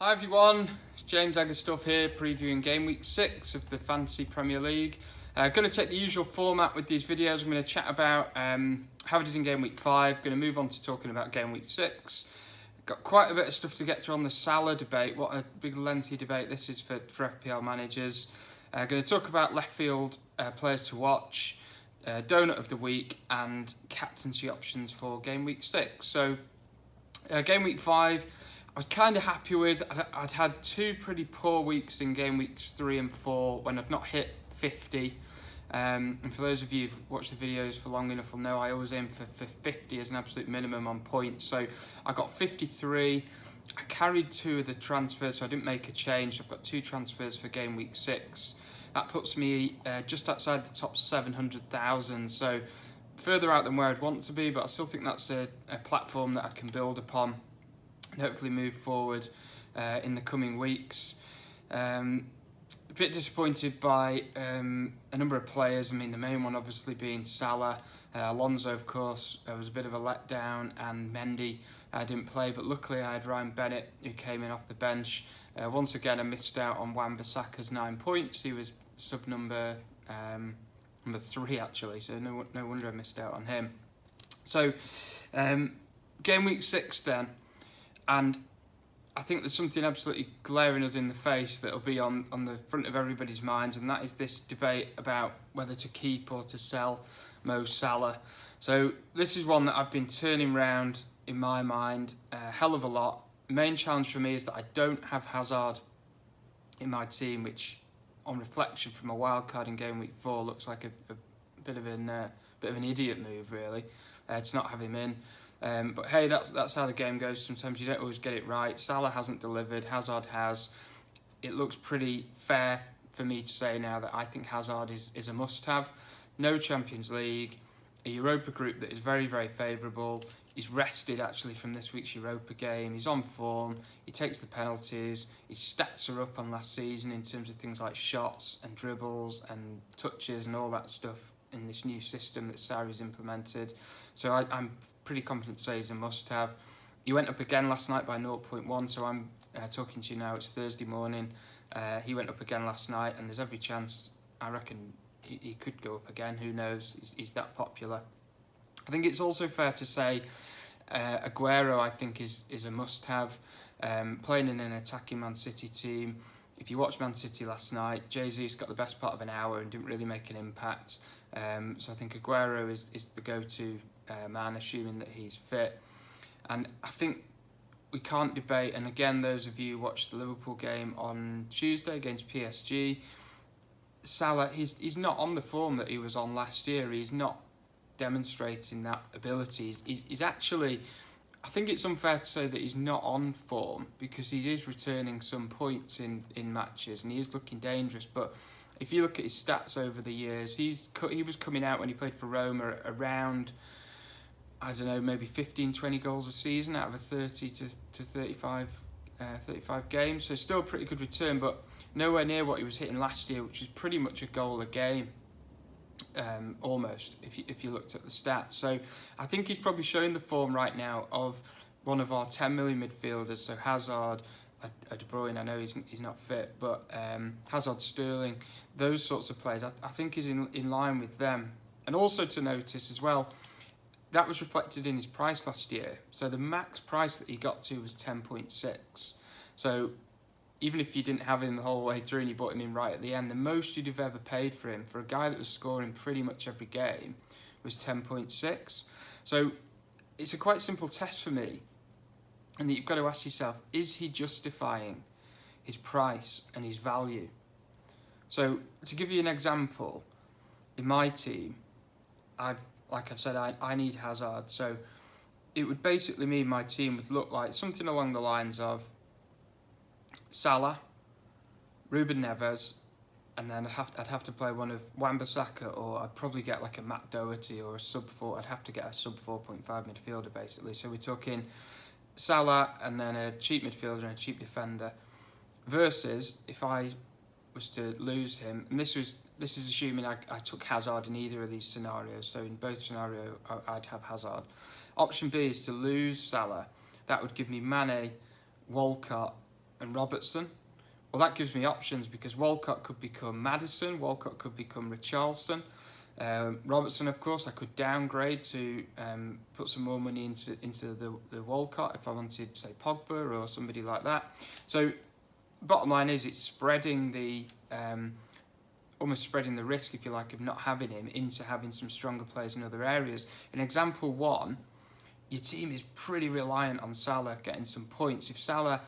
Hi everyone, it's Jay Egersdorff here, previewing game week 6 of the Fantasy Premier League. Going to take the usual format with these videos. I'm going to chat about how I did in game week 5, going to move on to talking about game week 6. Got quite a bit of stuff to get through on the Salah debate. What a big lengthy debate this is for FPL managers. Going to talk about Leftfield players to watch, Doughnut of the week and captaincy options for game week 6. So game week 5, I was kind of happy with. I'd had two pretty poor weeks in game weeks 3 and 4 when I'd not hit 50. And for those of you who've watched the videos for long enough will know I always aim for 50 as an absolute minimum on points. So I got 53. I carried 2 of the transfers, so I didn't make a change. I've got 2 transfers for game week 6. That puts me just outside the top 700,000. So further out than where I'd want to be, but I still think that's a platform that I can build upon and hopefully move forward in the coming weeks. A bit disappointed by a number of players. I mean, the main one obviously being Salah. Alonso, of course, was a bit of a letdown, and Mendy didn't play, but luckily I had Ryan Bennett, who came in off the bench. Once again, I missed out on Wan-Bissaka's 9 points. He was sub number 3 actually, so no wonder I missed out on him. So game week 6 then, and I think there's something absolutely glaring us in the face that'll be on the front of everybody's minds, and that is this debate about whether to keep or to sell Mo Salah. So this is one that I've been turning round in my mind a hell of a lot. The main challenge for me is that I don't have Hazard in my team, which on reflection from a wild card in game week 4 looks like a bit of an idiot move really, to not have him in. But hey, that's how the game goes. Sometimes you don't always get it right. Salah hasn't delivered, Hazard has. It looks pretty fair for me to say now that I think Hazard is a must-have. No Champions League, a Europa group that is very, very favourable. He's rested actually from this week's Europa game. He's on form. He takes the penalties. His stats are up on last season in terms of things like shots and dribbles and touches and all that stuff in this new system that Sarri's implemented. So I'm pretty confident to say he's a must-have. He went up again last night by 0.1, so I'm talking to you now, it's Thursday morning. He went up again last night, and there's every chance, I reckon, he could go up again. Who knows? He's that popular. I think it's also fair to say Aguero, I think, is a must-have. Playing in an attacking Man City team. If you watched Man City last night, Jay Egersdorff got the best part of an hour and didn't really make an impact. So I think Aguero is the go-to man, assuming that he's fit. And I think we can't debate, and again, those of you who watched the Liverpool game on Tuesday against PSG, Salah, he's not on the form that he was on last year. He's not demonstrating that ability. He's actually, I think it's unfair to say that he's not on form, because he is returning some points in matches and he is looking dangerous. But if you look at his stats over the years, he was coming out when he played for Roma around, I don't know, maybe 15-20 goals a season out of a 30 to 35 games. So still a pretty good return, but nowhere near what he was hitting last year, which is pretty much a goal a game, almost, if you looked at the stats. So I think he's probably showing the form right now of one of our 10 million midfielders. So Hazard, De Bruyne, I know he's not fit, but Hazard, Sterling, those sorts of players, I think he's in line with them. And also to notice as well, that was reflected in his price last year. So the max price that he got to was 10.6. So even if you didn't have him the whole way through and you bought him in right at the end, the most you'd have ever paid for him, for a guy that was scoring pretty much every game, was 10.6. So it's a quite simple test for me, and that you've got to ask yourself, is he justifying his price and his value? So to give you an example, in my team, like I've said, I need Hazard. So it would basically mean my team would look like something along the lines of Salah, Ruben Neves, and then I'd have to play one of Wan-Bissaka, or I'd probably get like a Matt Doherty or a sub-4. I'd have to get a sub-4.5 midfielder basically. So we're talking Salah and then a cheap midfielder and a cheap defender, versus if I was to lose him, and this is assuming I took Hazard in either of these scenarios. So in both scenarios, I'd have Hazard. Option B is to lose Salah. That would give me Mane, Walcott, and Robertson. Well, that gives me options because Walcott could become Maddison, Walcott could become Richarlison. Robertson, of course, I could downgrade to put some more money into the Walcott if I wanted, say, Pogba or somebody like that. So, bottom line is, it's spreading the almost spreading the risk, if you like, of not having him into having some stronger players in other areas. In example one, your team is pretty reliant on Salah getting some points. If Salah,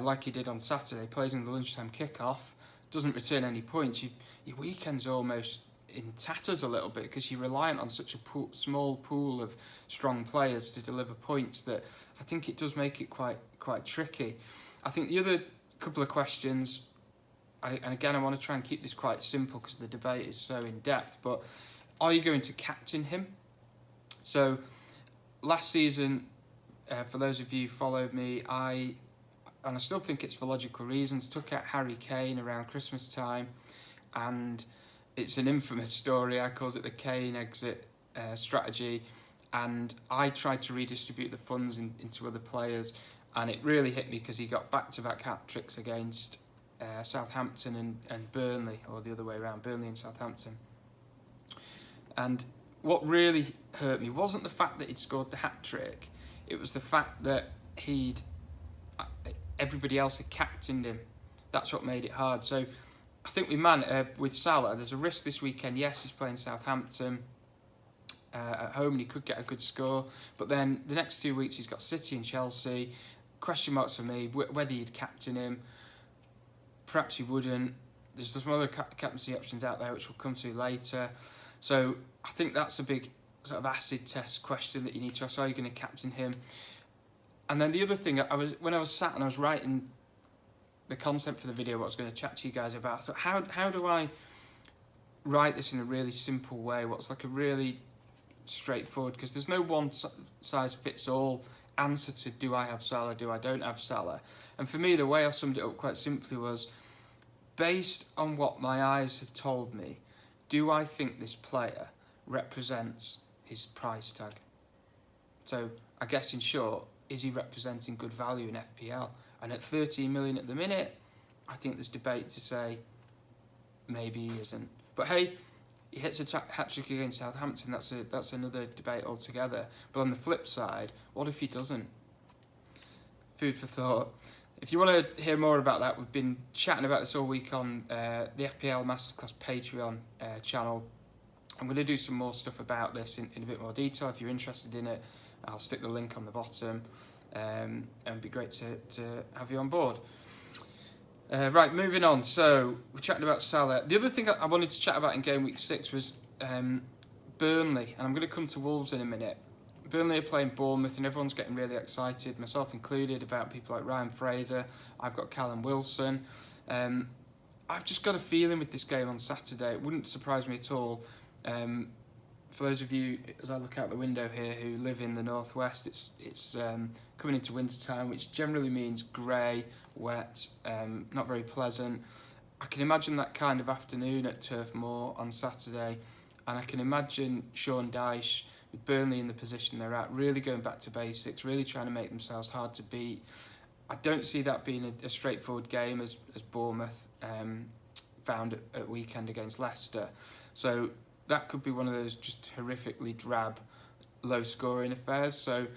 like he did on Saturday, plays in the lunchtime kickoff, doesn't return any points, your weekend's almost in tatters a little bit because you're reliant on such a small pool of strong players to deliver points that I think it does make it quite tricky. I think the other couple of questions, and again I want to try and keep this quite simple because the debate is so in depth, but are you going to captain him? So last season, for those of you who followed me, and I still think it's for logical reasons, took out Harry Kane around Christmas time, and it's an infamous story. I called it the Kane exit strategy, and I tried to redistribute the funds into other players, and it really hit me because he got back-to-back hat-tricks against Southampton and Burnley, or the other way around, Burnley and Southampton. And what really hurt me wasn't the fact that he'd scored the hat-trick, it was the fact that everybody else had captained him. That's what made it hard. So I think with Salah, there's a risk this weekend. Yes, he's playing Southampton at home and he could get a good score, but then the next 2 weeks he's got City and Chelsea. Question marks for me whether you'd captain him. Perhaps you wouldn't. There's some other captaincy options out there which we'll come to later. So I think that's a big sort of acid test question that you need to ask. Are you going to captain him? And then the other thing, when I was sat and I was writing the concept for the video, what I was going to chat to you guys about, I thought, how do I write this in a really simple way? What's like a really straightforward, because there's no one size fits all answer to do I have Salah, do I don't have Salah. And for me, the way I summed it up quite simply was, based on what my eyes have told me, do I think this player represents his price tag? So I guess in short, is he representing good value in FPL? And at 13 million at the minute, I think there's debate to say maybe he isn't. But hey, he hits a hat-trick against Southampton, that's another debate altogether. But on the flip side, what if he doesn't? Food for thought. If you want to hear more about that, we've been chatting about this all week on the FPL Masterclass Patreon channel. I'm going to do some more stuff about this in a bit more detail. If you're interested in it, I'll stick the link on the bottom, and it'd be great to have you on board. Right, moving on. So we're chatting about Salah. The other thing I wanted to chat about in game week 6 was Burnley, and I'm going to come to Wolves in a minute. Burnley are playing Bournemouth, and everyone's getting really excited, myself included, about people like Ryan Fraser. I've got Callum Wilson. I've just got a feeling with this game on Saturday. It wouldn't surprise me at all. For those of you, as I look out the window here, who live in the northwest, it's coming into winter time, which generally means grey, wet, not very pleasant. I can imagine that kind of afternoon at Turf Moor on Saturday, and I can imagine Sean Dyche, with Burnley in the position they're at, really going back to basics, really trying to make themselves hard to beat. I don't see that being a straightforward game as Bournemouth found at weekend against Leicester. So that could be one of those just horrifically drab, low-scoring affairs. So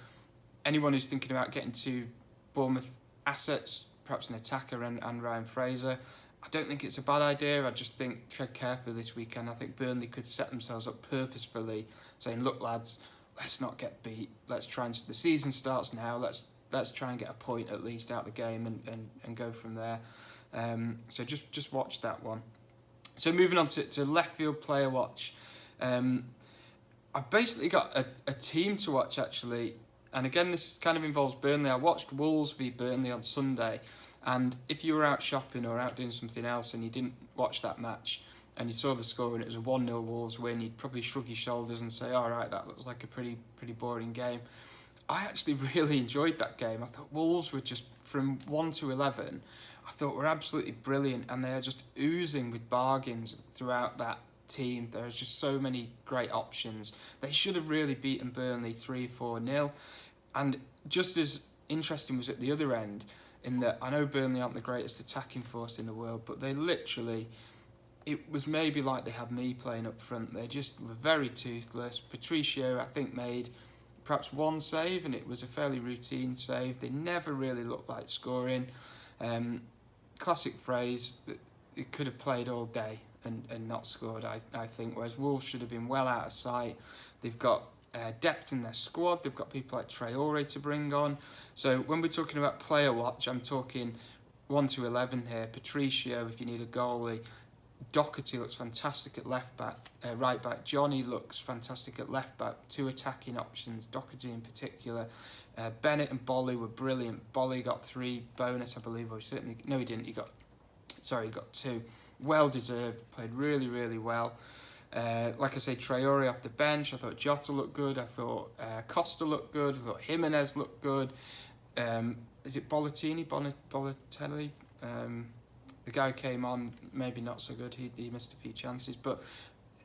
anyone who's thinking about getting to Bournemouth assets, perhaps an attacker and Ryan Fraser, I don't think it's a bad idea. I just think tread carefully this weekend. I think Burnley could set themselves up purposefully, saying, look, lads, let's not get beat. Let's try and... The season starts now. Let's try and get a point at least out of the game and go from there. So just watch that one. So moving on to Leftfield Player Watch. I've basically got a team to watch, actually. And again, this kind of involves Burnley. I watched Wolves v Burnley on Sunday. And if you were out shopping or out doing something else and you didn't watch that match and you saw the score and it was a 1-0 Wolves win, you'd probably shrug your shoulders and say, all right, that looks like a pretty boring game. I actually really enjoyed that game. I thought Wolves were just, from 1 to 11, I thought were absolutely brilliant, and they are just oozing with bargains throughout that team. There's just so many great options. They should have really beaten Burnley 3-4-0. And just as interesting was at the other end, in that I know Burnley aren't the greatest attacking force in the world, but they literally, it was maybe like they had me playing up front. They just were very toothless. Patricio, I think, made perhaps one save, and it was a fairly routine save. They never really looked like scoring. Classic phrase, that it could have played all day and not scored, I think, whereas Wolves should have been well out of sight. They've got depth in their squad. They've got people like Traore to bring on. So when we're talking about player watch, I'm talking 1 to 11 here. Patricio, if you need a goalie. Doughnut looks fantastic at left back, right back. Johnny looks fantastic at left back. 2 attacking options, Doughnut in particular. Bennett and Bolly were brilliant. Bolly got 3 bonus, I believe, or he didn't. He got 2. Well deserved. Played really, really well. Like I say, Traore off the bench. I thought Jota looked good. I thought Costa looked good. I thought Jimenez looked good. Is it Bolatelli? The guy came on, maybe not so good. He missed a few chances, but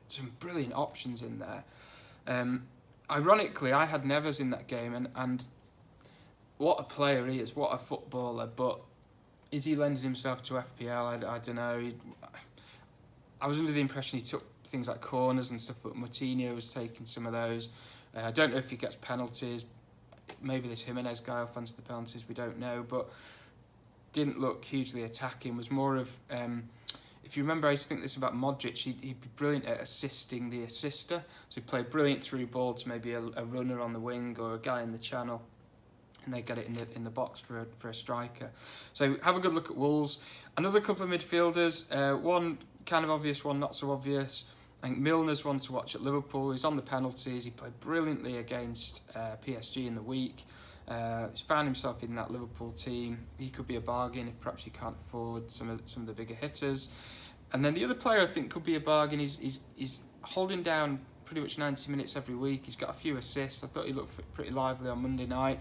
some brilliant options in there. Ironically, I had Neves in that game, and what a player he is, what a footballer, but is he lending himself to FPL? I don't know. I was under the impression he took things like corners and stuff, but Moutinho was taking some of those. I don't know if he gets penalties. Maybe this Jimenez guy will fancy the penalties, we don't know, but didn't look hugely attacking, was more of, if you remember, I used to think this about Modric, he'd be brilliant at assisting the assister, so he'd play brilliant through ball to maybe a runner on the wing or a guy in the channel, and they get it in the box for a striker. So have a good look at Wolves. Another couple of midfielders, one kind of obvious, one not so obvious. I think Milner's one to watch at Liverpool. He's on the penalties. He played brilliantly against PSG in the week. He's found himself in that Liverpool team. He could be a bargain if perhaps you can't afford some of the bigger hitters. And then the other player I think could be a bargain. He's holding down pretty much 90 minutes every week. He's got a few assists. I thought he looked pretty lively on Monday night.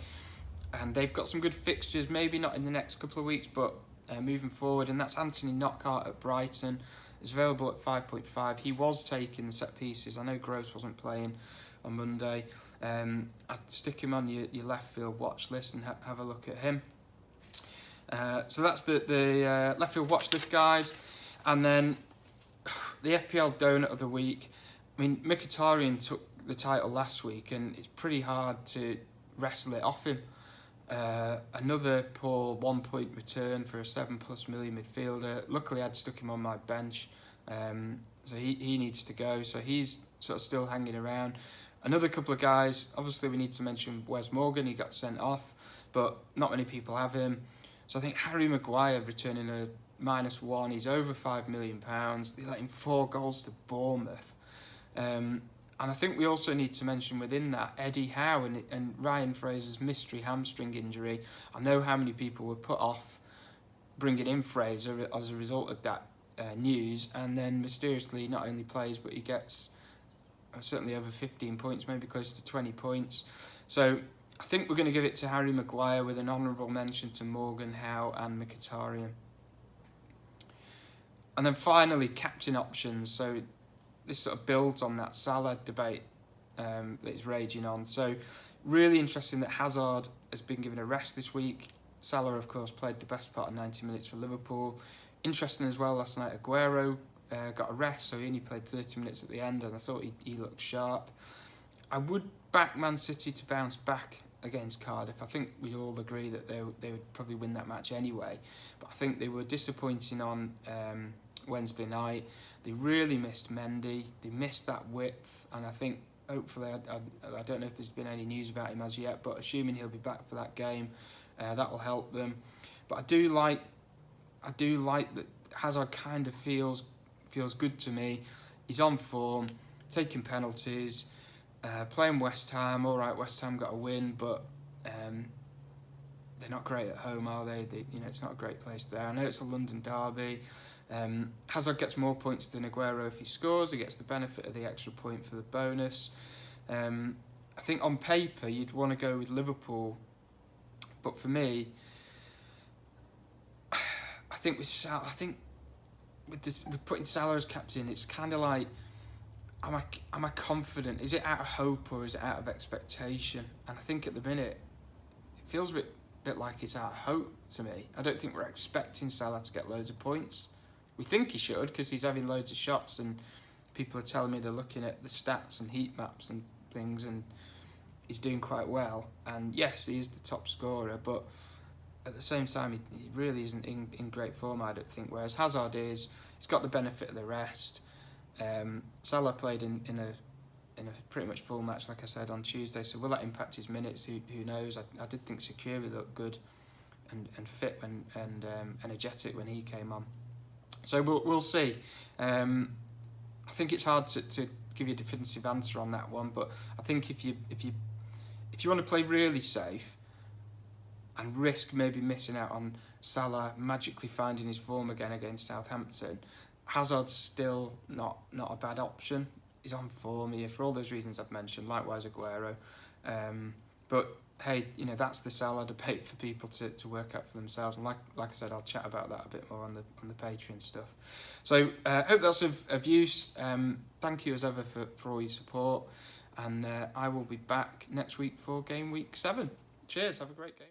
And they've got some good fixtures, maybe not in the next couple of weeks, but moving forward. And that's Anthony Knockaert at Brighton. It's available at 5.5. He was taking the set pieces. I know Gross wasn't playing on Monday. I'd stick him on your Leftfield watch list and have a look at him. So that's the Leftfield watch list, guys. And then the FPL Doughnut of the week. I mean, Mkhitaryan took the title last week, and it's pretty hard to wrestle it off him. Another poor 1 point return for a 7+ million midfielder. Luckily, I'd stuck him on my bench, so he needs to go. So he's sort of still hanging around. Another couple of guys, obviously we need to mention Wes Morgan. He got sent off, but not many people have him. So I think Harry Maguire returning a -1. He's over £5 million. They let him 4 goals to Bournemouth. And I think we also need to mention within that Eddie Howe and Ryan Fraser's mystery hamstring injury. I know how many people were put off bringing in Fraser as a result of that news, and then mysteriously not only plays, but he gets certainly over 15 points, maybe close to 20 points. So I think we're going to give it to Harry Maguire with an honourable mention to Morgan, Howe and Mkhitaryan. And then finally, captain options. So this sort of builds on that Salah debate that is raging on. So really interesting that Hazard has been given a rest this week. Salah, of course, played the best part of 90 minutes for Liverpool. Interesting as well, last night Aguero got a rest, so he only played 30 minutes at the end, and I thought he looked sharp. I would back Man City to bounce back against Cardiff. I think we all agree that they would probably win that match anyway, but I think they were disappointing on Wednesday night. They really missed Mendy, they missed that width, and I think hopefully, I don't know if there's been any news about him as yet, but assuming he'll be back for that game, that will help them. But I do like that Hazard kind of feels good to me. He's on form, taking penalties, playing West Ham. All right, West Ham got a win, but they're not great at home, are they? It's not a great place there. I know it's a London derby. Hazard gets more points than Aguero if he scores. He gets the benefit of the extra point for the bonus. I think on paper you'd want to go with Liverpool, but for me, I think with putting Salah as captain, it's kind of like, am I confident? Is it out of hope or is it out of expectation? And I think at the minute, it feels a bit bit like it's out of hope to me. I don't think we're expecting Salah to get loads of points. We think he should because he's having loads of shots, and people are telling me they're looking at the stats and heat maps and things, and he's doing quite well. And yes, he is the top scorer, but at the same time, he really isn't in great form, I don't think. Whereas Hazard is, he's got the benefit of the rest. Salah played in a pretty much full match, like I said, on Tuesday. So will that impact his minutes? Who knows? I did think Sakiri looked good and fit and energetic when he came on. So we'll see. I think it's hard to give you a definitive answer on that one, but I think if you want to play really safe and risk maybe missing out on Salah magically finding his form again against Southampton, Hazard's still not a bad option. He's on form here for all those reasons I've mentioned, likewise Aguero. But hey, that's the Salah debate for people to work out for themselves. And like I said, I'll chat about that a bit more on the Patreon stuff. So hope that's of use. Thank you as ever for all your support. And I will be back next week for game week 7. Cheers, have a great game.